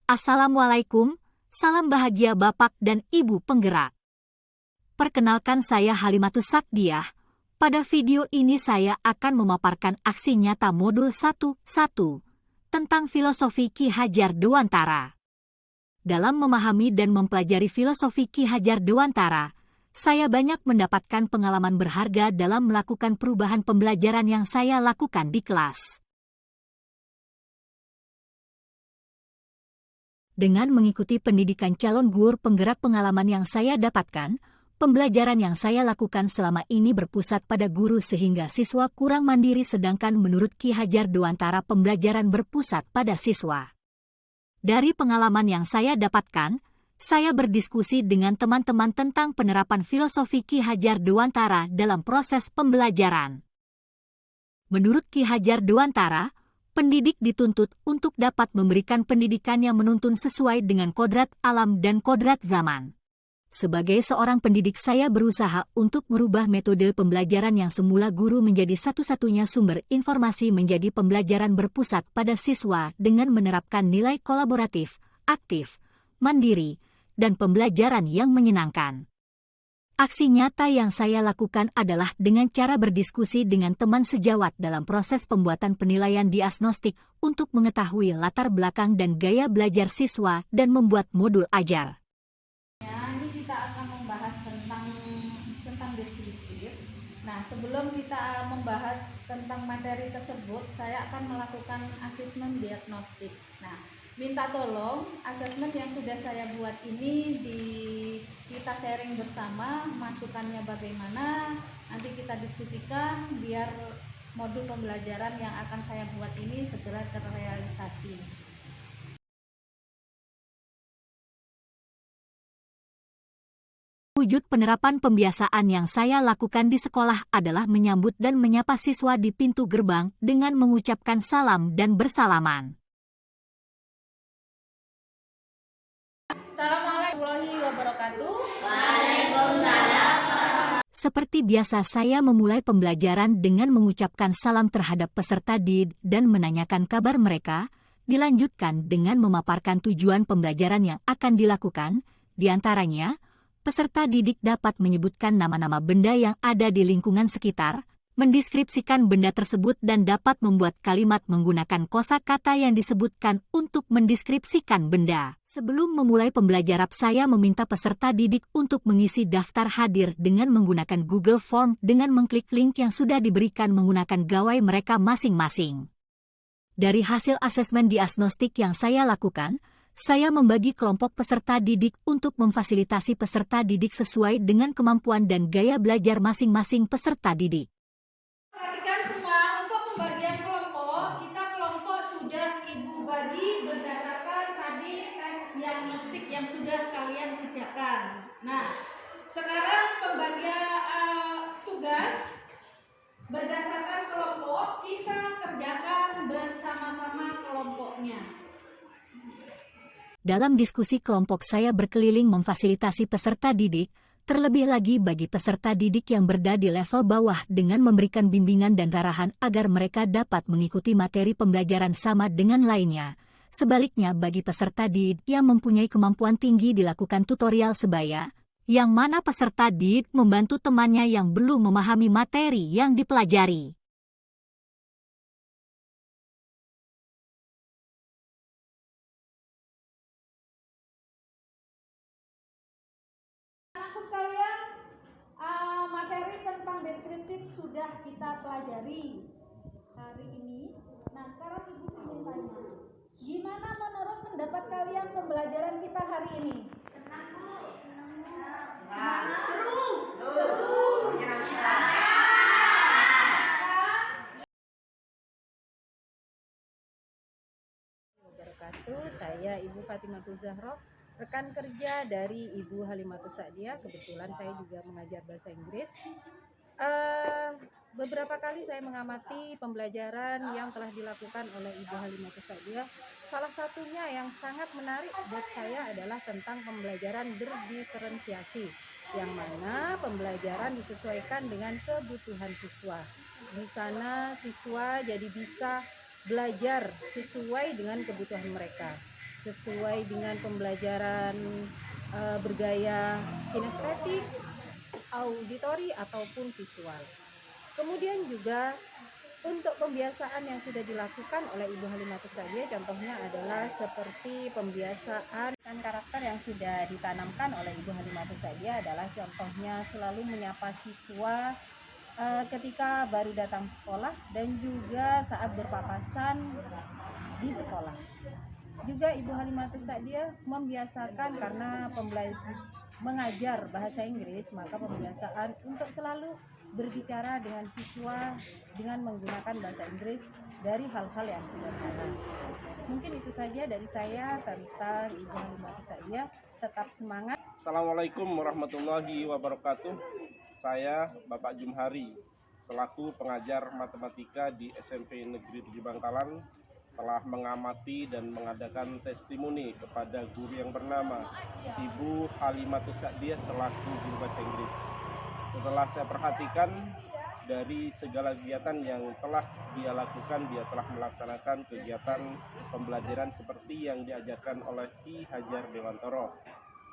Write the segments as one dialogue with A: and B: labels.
A: Assalamualaikum, salam bahagia Bapak dan Ibu penggerak. Perkenalkan saya Halimatus Sakdiah. Pada video ini saya akan memaparkan aksi nyata modul 1.1 tentang filosofi Ki Hajar Dewantara. Dalam memahami dan mempelajari filosofi Ki Hajar Dewantara, saya banyak mendapatkan pengalaman berharga dalam melakukan perubahan pembelajaran yang saya lakukan di kelas. Dengan mengikuti pendidikan calon guru penggerak, pengalaman yang saya dapatkan, pembelajaran yang saya lakukan selama ini berpusat pada guru sehingga siswa kurang mandiri, sedangkan menurut Ki Hajar Dewantara pembelajaran berpusat pada siswa. Dari pengalaman yang saya dapatkan, saya berdiskusi dengan teman-teman tentang penerapan filosofi Ki Hajar Dewantara dalam proses pembelajaran. Menurut Ki Hajar Dewantara, pendidik dituntut untuk dapat memberikan pendidikan yang menuntun sesuai dengan kodrat alam dan kodrat zaman. Sebagai seorang pendidik, saya berusaha untuk merubah metode pembelajaran yang semula guru menjadi satu-satunya sumber informasi menjadi pembelajaran berpusat pada siswa dengan menerapkan nilai kolaboratif, aktif, mandiri, dan pembelajaran yang menyenangkan. Aksi nyata yang saya lakukan adalah dengan cara berdiskusi dengan teman sejawat dalam proses pembuatan penilaian diagnostik untuk mengetahui latar belakang dan gaya belajar siswa dan membuat modul ajar.
B: Ini kita akan membahas tentang deskriptif. Nah, sebelum kita membahas tentang materi tersebut, saya akan melakukan asesmen diagnostik. Nah, minta tolong asesmen yang sudah saya buat ini kita sharing bersama, masukannya bagaimana, nanti kita diskusikan biar modul pembelajaran yang akan saya buat ini segera terrealisasi.
A: Wujud penerapan pembiasaan yang saya lakukan di sekolah adalah menyambut dan menyapa siswa di pintu gerbang dengan mengucapkan salam dan bersalaman.
B: Assalamualaikum warahmatullahi wabarakatuh.
C: Waalaikumsalam.
A: Seperti biasa, saya memulai pembelajaran dengan mengucapkan salam terhadap peserta didik dan menanyakan kabar mereka, dilanjutkan dengan memaparkan tujuan pembelajaran yang akan dilakukan, diantaranya, peserta didik dapat menyebutkan nama-nama benda yang ada di lingkungan sekitar, mendeskripsikan benda tersebut dan dapat membuat kalimat menggunakan kosakata yang disebutkan untuk mendeskripsikan benda. Sebelum memulai pembelajaran, saya meminta peserta didik untuk mengisi daftar hadir dengan menggunakan Google Form dengan mengklik link yang sudah diberikan menggunakan gawai mereka masing-masing. Dari hasil asesmen diagnostik yang saya lakukan, saya membagi kelompok peserta didik untuk memfasilitasi peserta didik sesuai dengan kemampuan dan gaya belajar masing-masing peserta didik.
B: Perhatikan semua, untuk pembagian kelompok, kita kelompok sudah Ibu bagi berdasarkan tadi tes diagnostik yang sudah kalian kerjakan. Nah, sekarang pembagian tugas berdasarkan kelompok, kita kerjakan bersama-sama kelompoknya.
A: Dalam diskusi kelompok, saya berkeliling memfasilitasi peserta didik, terlebih lagi bagi peserta didik yang berada di level bawah dengan memberikan bimbingan dan arahan agar mereka dapat mengikuti materi pembelajaran sama dengan lainnya. Sebaliknya, bagi peserta didik yang mempunyai kemampuan tinggi dilakukan tutorial sebaya, yang mana peserta didik membantu temannya yang belum memahami materi yang dipelajari.
B: Materi tentang deskriptif sudah kita pelajari hari ini. Nah, sekarang Ibu ingin tanya, gimana menurut pendapat kalian pembelajaran kita hari ini?
D: Saya Ibu Fatimatul Zahra, rekan kerja dari Ibu Halimatus Sakdiah. Kebetulan saya juga mengajar bahasa Inggris. Beberapa kali saya mengamati pembelajaran yang telah dilakukan oleh Ibu Halimatus Sakdiah. Salah satunya yang sangat menarik buat saya adalah tentang pembelajaran berdiferensiasi, yang mana pembelajaran disesuaikan dengan kebutuhan siswa. Di sana siswa jadi bisa belajar sesuai dengan kebutuhan mereka. sesuai dengan pembelajaran bergaya kinestetik, auditori ataupun visual. Kemudian juga untuk pembiasaan yang sudah dilakukan oleh Ibu Halimatus Sa'diyah, contohnya adalah seperti pembiasaan dan karakter yang sudah ditanamkan oleh Ibu Halimatus Sa'diyah adalah contohnya selalu menyapa siswa ketika baru datang sekolah dan juga saat berpapasan di sekolah. Juga Ibu Halimatus Sa'diyah membiasakan karena mengajar bahasa Inggris, maka pembiasaan untuk selalu berbicara dengan siswa dengan menggunakan bahasa Inggris dari hal-hal yang sederhana. Mungkin itu saja dari saya tentang Ibu Halimatus Sa'diyah. Tetap semangat.
E: Assalamualaikum warahmatullahi wabarakatuh. Saya Bapak Jumhari selaku pengajar matematika di SMP Negeri 7 Bangkalan telah mengamati dan mengadakan testimoni kepada guru yang bernama Ibu Halimatus Sa'diyah selaku guru bahasa Inggris. Setelah saya perhatikan dari segala kegiatan yang telah dia lakukan, dia telah melaksanakan kegiatan pembelajaran seperti yang diajarkan oleh Ki Hajar Dewantoro.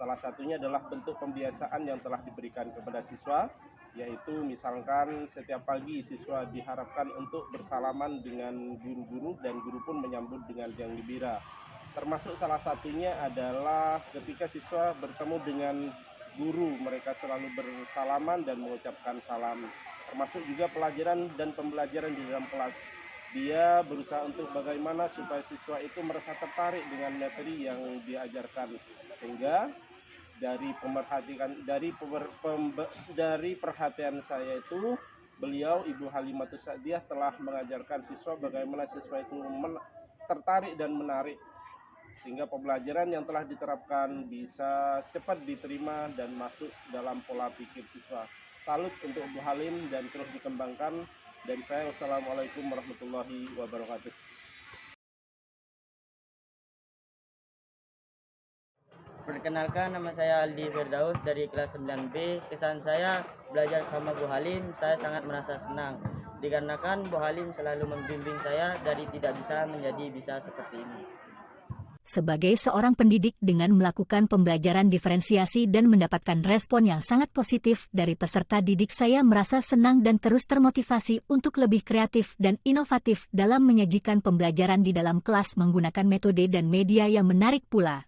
E: Salah satunya adalah bentuk pembiasaan yang telah diberikan kepada siswa, yaitu misalkan setiap pagi siswa diharapkan untuk bersalaman dengan guru-guru dan guru pun menyambut dengan riang gembira. Termasuk salah satunya adalah ketika siswa bertemu dengan guru, mereka selalu bersalaman dan mengucapkan salam. Termasuk juga pelajaran dan pembelajaran di dalam kelas. Dia berusaha untuk bagaimana supaya siswa itu merasa tertarik dengan materi yang diajarkan. Sehingga dari perhatian saya itu, beliau Ibu Halimatus Sa'diyah telah mengajarkan siswa bagaimana siswa itu tertarik dan menarik, sehingga pembelajaran yang telah diterapkan bisa cepat diterima dan masuk dalam pola pikir siswa. Salut untuk Bu Halim dan terus dikembangkan. Dari saya, wassalamualaikum warahmatullahi wabarakatuh.
F: Perkenalkan, nama saya Aldi Firdaus dari kelas 9B. Kesan saya belajar sama Bu Halim, saya sangat merasa senang. Dikarenakan Bu Halim selalu membimbing saya dari tidak bisa menjadi bisa seperti ini.
A: Sebagai seorang pendidik dengan melakukan pembelajaran diferensiasi dan mendapatkan respon yang sangat positif dari peserta didik, saya merasa senang dan terus termotivasi untuk lebih kreatif dan inovatif dalam menyajikan pembelajaran di dalam kelas menggunakan metode dan media yang menarik pula.